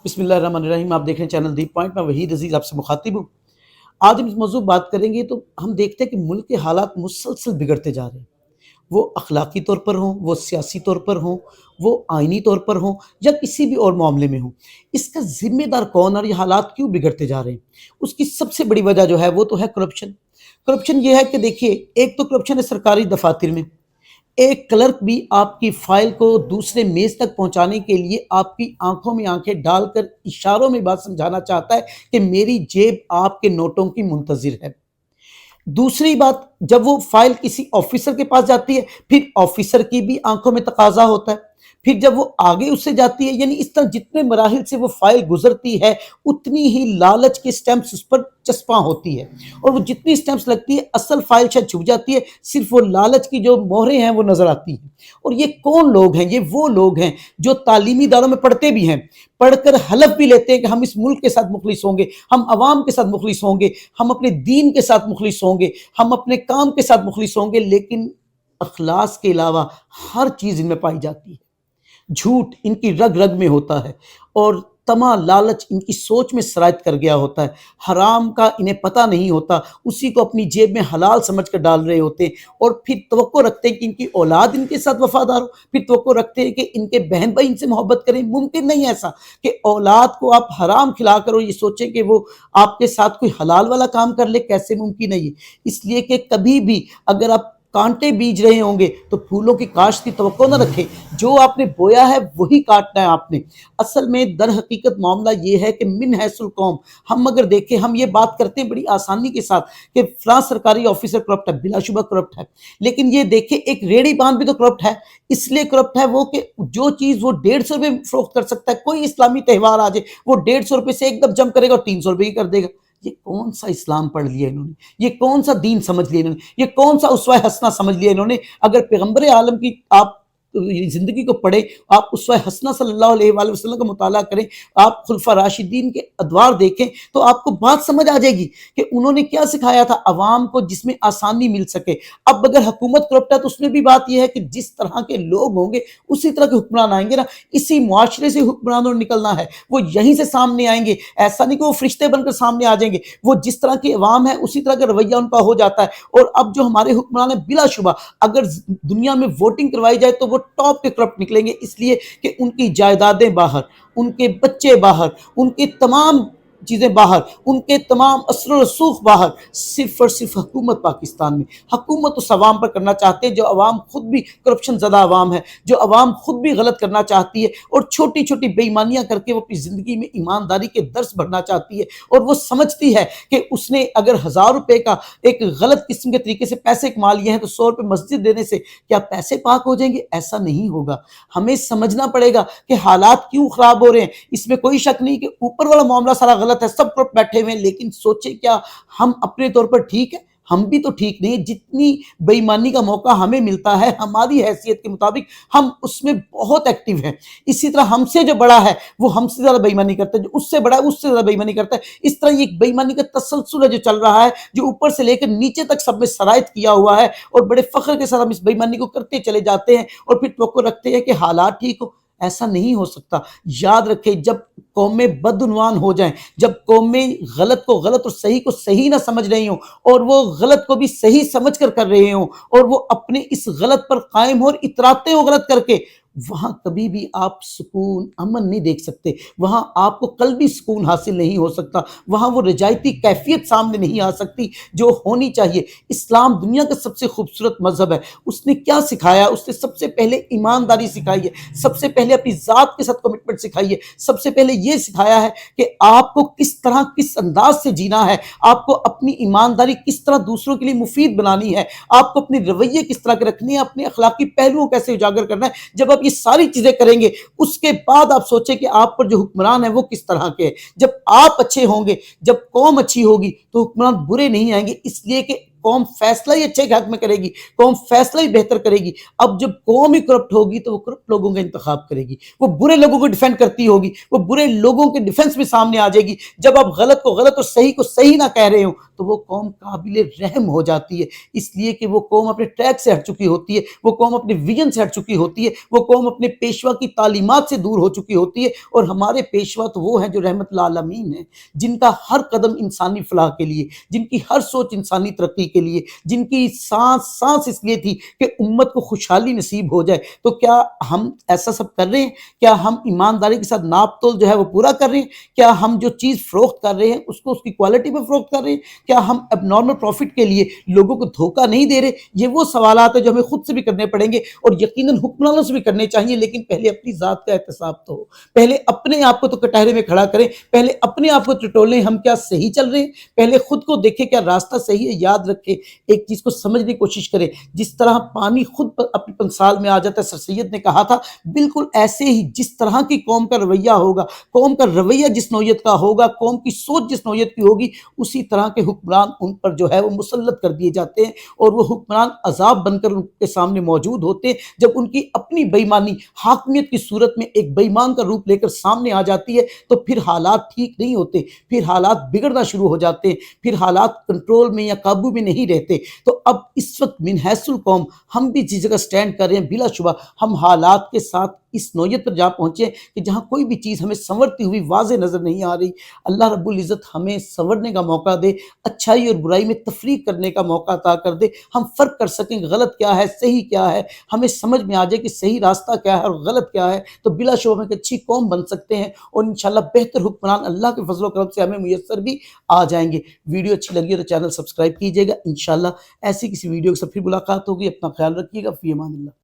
بسم اللہ الرحمن الرحیم۔ آپ دیکھ رہے ہیں چینل دی پوائنٹ، میں وحید عزیز آپ سے مخاطب ہوں۔ آج ہم اس موضوع بات کریں گے تو ہم دیکھتے ہیں کہ ملک کے حالات مسلسل بگڑتے جا رہے ہیں، وہ اخلاقی طور پر ہوں، وہ سیاسی طور پر ہوں، وہ آئینی طور پر ہوں یا کسی بھی اور معاملے میں ہوں۔ اس کا ذمہ دار کون اور یہ حالات کیوں بگڑتے جا رہے ہیں؟ اس کی سب سے بڑی وجہ جو ہے وہ تو ہے کرپشن۔ کرپشن یہ ہے کہ دیکھیے، ایک تو کرپشن ہے سرکاری دفاتر میں۔ ایک کلرک بھی آپ کی فائل کو دوسرے میز تک پہنچانے کے لیے آپ کی آنکھوں میں آنکھیں ڈال کر اشاروں میں بات سمجھانا چاہتا ہے کہ میری جیب آپ کے نوٹوں کی منتظر ہے۔ دوسری بات، جب وہ فائل کسی آفیسر کے پاس جاتی ہے، پھر آفیسر کی بھی آنکھوں میں تقاضا ہوتا ہے۔ پھر جب وہ آگے اس سے جاتی ہے، یعنی اس طرح جتنے مراحل سے وہ فائل گزرتی ہے اتنی ہی لالچ کے سٹیمپس اس پر چسپاں ہوتی ہے، اور وہ جتنی سٹیمپس لگتی ہے اصل فائل شاید چھپ جاتی ہے، صرف وہ لالچ کی جو مہریں ہیں وہ نظر آتی ہیں۔ اور یہ کون لوگ ہیں؟ یہ وہ لوگ ہیں جو تعلیمی اداروں میں پڑھتے بھی ہیں، پڑھ کر حلف بھی لیتے ہیں کہ ہم اس ملک کے ساتھ مخلص ہوں گے، ہم عوام کے ساتھ مخلص ہوں گے، ہم اپنے دین کے ساتھ مخلص ہوں گے، ہم اپنے کام کے ساتھ مخلص ہوں گے، لیکن اخلاص کے علاوہ ہر چیز ان میں پائی جاتی ہے۔ جھوٹ ان کی رگ رگ میں ہوتا ہے، اور طمع لالچ ان کی سوچ میں سرایت کر گیا ہوتا ہے۔ حرام کا انہیں پتہ نہیں ہوتا، اسی کو اپنی جیب میں حلال سمجھ کر ڈال رہے ہوتے ہیں، اور پھر توقع رکھتے ہیں کہ ان کی اولاد ان کے ساتھ وفادار ہو، پھر توقع رکھتے ہیں کہ ان کے بہن بھائی ان سے محبت کریں۔ ممکن نہیں ایسا کہ اولاد کو آپ حرام کھلا کر یہ سوچیں کہ وہ آپ کے ساتھ کوئی حلال والا کام کر لے، کیسے ممکن ہے یہ؟ اس لیے کہ کبھی بھی اگر آپ کانٹے بیج رہے ہوں گے تو پھولوں کی کاشت کی توقع نہ رکھیں۔ جو آپ نے بویا ہے وہی کاٹنا ہے آپ نے۔ اصل میں در حقیقت معاملہ یہ ہے کہ من حیث القوم، ہم اگر دیکھیں، ہم یہ بات کرتے ہیں بڑی آسانی کے ساتھ کہ فلاں سرکاری آفیسر کرپٹ ہے، بلا شبہ کرپٹ ہے، لیکن یہ دیکھیں ایک ریڑھی بان بھی تو کرپٹ ہے۔ اس لیے کرپٹ ہے وہ کہ جو چیز وہ 150 روپے فروخت کر سکتا ہے، کوئی اسلامی تہوار آ جائے وہ 150 روپے سے ایک دم جم کرے گا اور 300 روپے کی کر دے گا۔ یہ کون سا اسلام پڑھ لیا انہوں نے؟ یہ کون سا دین سمجھ لیا انہوں نے؟ یہ کون سا اسوہ حسنہ سمجھ لیا انہوں نے؟ اگر پیغمبر عالم کی آپ زندگی کو پڑھیں، آپ اسوہ حسنہ صلی اللہ علیہ وآلہ وسلم کا مطالعہ کریں، آپ خلفاء راشدین کے ادوار دیکھیں، تو آپ کو بات سمجھ آ جائے گی کہ انہوں نے کیا سکھایا تھا عوام کو جس میں آسانی مل سکے۔ اب اگر حکومت کرپٹ ہے تو اس میں بھی بات یہ ہے کہ جس طرح کے لوگ ہوں گے اسی طرح کے حکمران آئیں گے نا، اسی معاشرے سے حکمرانوں نے نکلنا ہے، وہ یہیں سے سامنے آئیں گے۔ ایسا نہیں کہ وہ فرشتے بن کر سامنے آ جائیں گے، وہ جس طرح کی عوام ہے اسی طرح کا رویہ ان کا ہو جاتا ہے۔ اور اب جو ہمارے حکمران ہیں، بلا شبہ اگر دنیا میں ووٹنگ کروائی جائے تو وہ ٹاپ کے کرپٹ نکلیں گے، اس لیے کہ ان کی جائیدادیں باہر، ان کے بچے باہر، ان کی تمام چیزیں باہر، ان کے تمام اثر و رسوخ باہر، صرف اور صرف حکومت پاکستان میں۔ حکومت اس عوام پر کرنا چاہتے ہیں جو عوام خود بھی کرپشن زدہ عوام ہے، جو عوام خود بھی غلط کرنا چاہتی ہے، اور چھوٹی چھوٹی بے ایمانیاں کر کے وہ اپنی زندگی میں ایمانداری کے درس بھرنا چاہتی ہے، اور وہ سمجھتی ہے کہ اس نے اگر 1000 روپے کا ایک غلط قسم کے طریقے سے پیسے کما لیے ہیں تو 100 روپے مسجد دینے سے کیا پیسے پاک ہو جائیں گے؟ ایسا نہیں ہوگا۔ ہمیں سمجھنا پڑے گا کہ حالات کیوں خراب ہو رہے ہیں۔ اس میں کوئی شک نہیں کہ اوپر والا معاملہ سارا غلط ہے، سب کرپٹ بیٹھے ہوئے ہیں، لیکن سوچیں کیا ہم اپنے طور پر ٹھیک ہیں؟ ہم بھی تو ٹھیک نہیں۔ جتنی بے ایمانی کا موقع ہمیں ملتا ہے ہماری حیثیت کے مطابق ہم اس میں بہت ایکٹیو ہیں۔ اسی طرح ہم سے جو بڑا ہے وہ ہم سے زیادہ بے ایمانی کرتا ہے، جو اس سے بڑا ہے اس سے زیادہ بے ایمانی کرتا ہے۔ اس طرح یہ ایک بے ایمانی کا تسلسل ہے جو چل رہا ہے، جو اوپر سے لے کر نیچے تک سب میں سرایت کیا ہوا ہے، اور بڑے فخر کے ساتھ ہم اس بے ایمانی کو کرتے چلے جاتے ہیں، اور پھر توقع رکھتے ہیں کہ حالات ٹھیک ہو۔ ایسا نہیں ہو سکتا۔ یاد رکھیں، جب قومیں بدعنوان ہو جائیں، جب قومیں غلط کو غلط اور صحیح کو صحیح نہ سمجھ رہی ہوں، اور وہ غلط کو بھی صحیح سمجھ کر رہے ہوں، اور وہ اپنے اس غلط پر قائم ہو اور اتراتے ہو غلط کر کے، وہاں کبھی بھی آپ سکون امن نہیں دیکھ سکتے، وہاں آپ کو قلبی سکون حاصل نہیں ہو سکتا، وہاں وہ رجایتی کیفیت سامنے نہیں آ سکتی جو ہونی چاہیے۔ اسلام دنیا کا سب سے خوبصورت مذہب ہے۔ اس نے کیا سکھایا؟ اس نے سب سے پہلے ایمانداری سکھائی ہے، سب سے پہلے اپنی ذات کے ساتھ کمٹمنٹ سکھائی ہے، سب سے پہلے یہ سکھایا ہے کہ آپ کو کس طرح کس انداز سے جینا ہے، آپ کو اپنی ایمانداری کس طرح دوسروں کے لیے مفید بنانی ہے، آپ کو اپنے رویے کس طرح کے رکھنے ہیں، اپنے اخلاقی پہلوؤں کیسے اجاگر کرنا ہے۔ جب آپ یہ ساری چیزیں کریں گے اس کے بعد آپ سوچیں کہ آپ پر جو حکمران ہیں وہ کس طرح کے ہیں۔ جب آپ اچھے ہوں گے، جب قوم اچھی ہوگی تو حکمران برے نہیں آئیں گے، اس لیے کہ قوم فیصلہ ہی اچھے کے حق میں کرے گی، قوم فیصلہ ہی بہتر کرے گی۔ اب جب قوم ہی کرپٹ ہوگی تو وہ کرپٹ لوگوں کا انتخاب کرے گی، وہ برے لوگوں کو ڈیفینڈ کرتی ہوگی، وہ برے لوگوں کے ڈیفنس میں سامنے آ جائے گی۔ جب آپ غلط کو غلط اور صحیح کو صحیح نہ کہہ رہے ہوں تو وہ قوم قابل رحم ہو جاتی ہے، اس لیے کہ وہ قوم اپنے ٹریک سے ہٹ چکی ہوتی ہے، وہ قوم اپنے ویژن سے ہٹ چکی ہوتی ہے، وہ قوم اپنے پیشوا کی تعلیمات سے دور ہو چکی ہوتی ہے۔ اور ہمارے پیشوا تو وہ ہیں جو رحمت للعالمین ہیں، جن کا ہر قدم انسانی فلاح کے لیے، جن کی ہر سوچ انسانی ترقی کے لیے، جن کی سانس سانس اس لیے تھی کہ امت کو خوشحالی نصیب ہو جائے۔ تو کیا ہم ایسا سب کر رہے ہیں؟ کیا ہم ایمانداری کے ساتھ ناپ تول جو ہے وہ پورا کر رہے ہیں؟ کیا ہم جو چیز فروخت کر رہے ہیں اس کو اس کی کوالٹی پہ فروخت کر رہے ہیں؟ کیا ہم اب نارمل پروفٹ کے لیے لوگوں کو دھوکہ نہیں دے رہے؟ یہ وہ سوالات ہیں جو ہمیں خود سے بھی کرنے پڑیں گے اور یقیناً حکمرانوں سے بھی کرنے چاہیے، لیکن پہلے اپنی ذات کا احتساب تو ہو۔ پہلے اپنے آپ کو تو کٹہرے میں کھڑا کریں، پہلے اپنے آپ کو ٹٹولیں ہم کیا صحیح چل رہے ہیں، پہلے خود کو دیکھیں کیا راستہ صحیح ہے۔ یاد رکھیں، ایک چیز کو سمجھنے کی کوشش کریں، جس طرح پانی خود اپنی پنسال میں آ جاتا ہے، سر سید نے کہا تھا، بالکل ایسے ہی جس طرح کی قوم کا رویہ ہوگا، قوم کا رویہ جس نوعیت کا ہوگا، قوم کی سوچ جس نوعیت کی ہوگی، اسی طرح کے حکمران ان پر جو ہے وہ مسلط کر دیے جاتے ہیں، اور وہ حکمران عذاب بن کر ان کے سامنے موجود ہوتے ہیں۔ جب ان کی اپنی بےایمانی حاکمیت کی صورت میں ایک بے ایمان کا روپ لے کر سامنے آ جاتی ہے تو پھر حالات ٹھیک نہیں ہوتے، پھر حالات بگڑنا شروع ہو جاتے ہیں، پھر حالات کنٹرول میں یا قابو میں نہیں رہتے۔ تو اب اس وقت من حیث القوم ہم بھی جس جگہ سٹینڈ کر رہے ہیں، بلا شبہ ہم حالات کے ساتھ اس نوعیت پر جا پہنچے کہ جہاں کوئی بھی چیز ہمیں سنورتی ہوئی واضح نظر نہیں آ رہی۔ اللہ رب العزت ہمیں سنورنے کا موقع دے، اچھائی اور برائی میں تفریق کرنے کا موقع عطا کر دے، ہم فرق کر سکیں غلط کیا ہے صحیح کیا ہے، ہمیں سمجھ میں آ جائے کہ صحیح راستہ کیا ہے اور غلط کیا ہے، تو بلا شبہ ہم ایک اچھی قوم بن سکتے ہیں، اور انشاءاللہ بہتر حکمران اللہ کے فضل و کرم سے ہمیں میسر بھی آ جائیں گے۔ ویڈیو اچھی لگی ہے تو چینل سبسکرائب کیجیے گا۔ انشاءاللہ ایسی کسی ویڈیو کے ساتھ پھر ملاقات ہوگی۔ اپنا خیال رکھیے گا۔ فی امان اللہ۔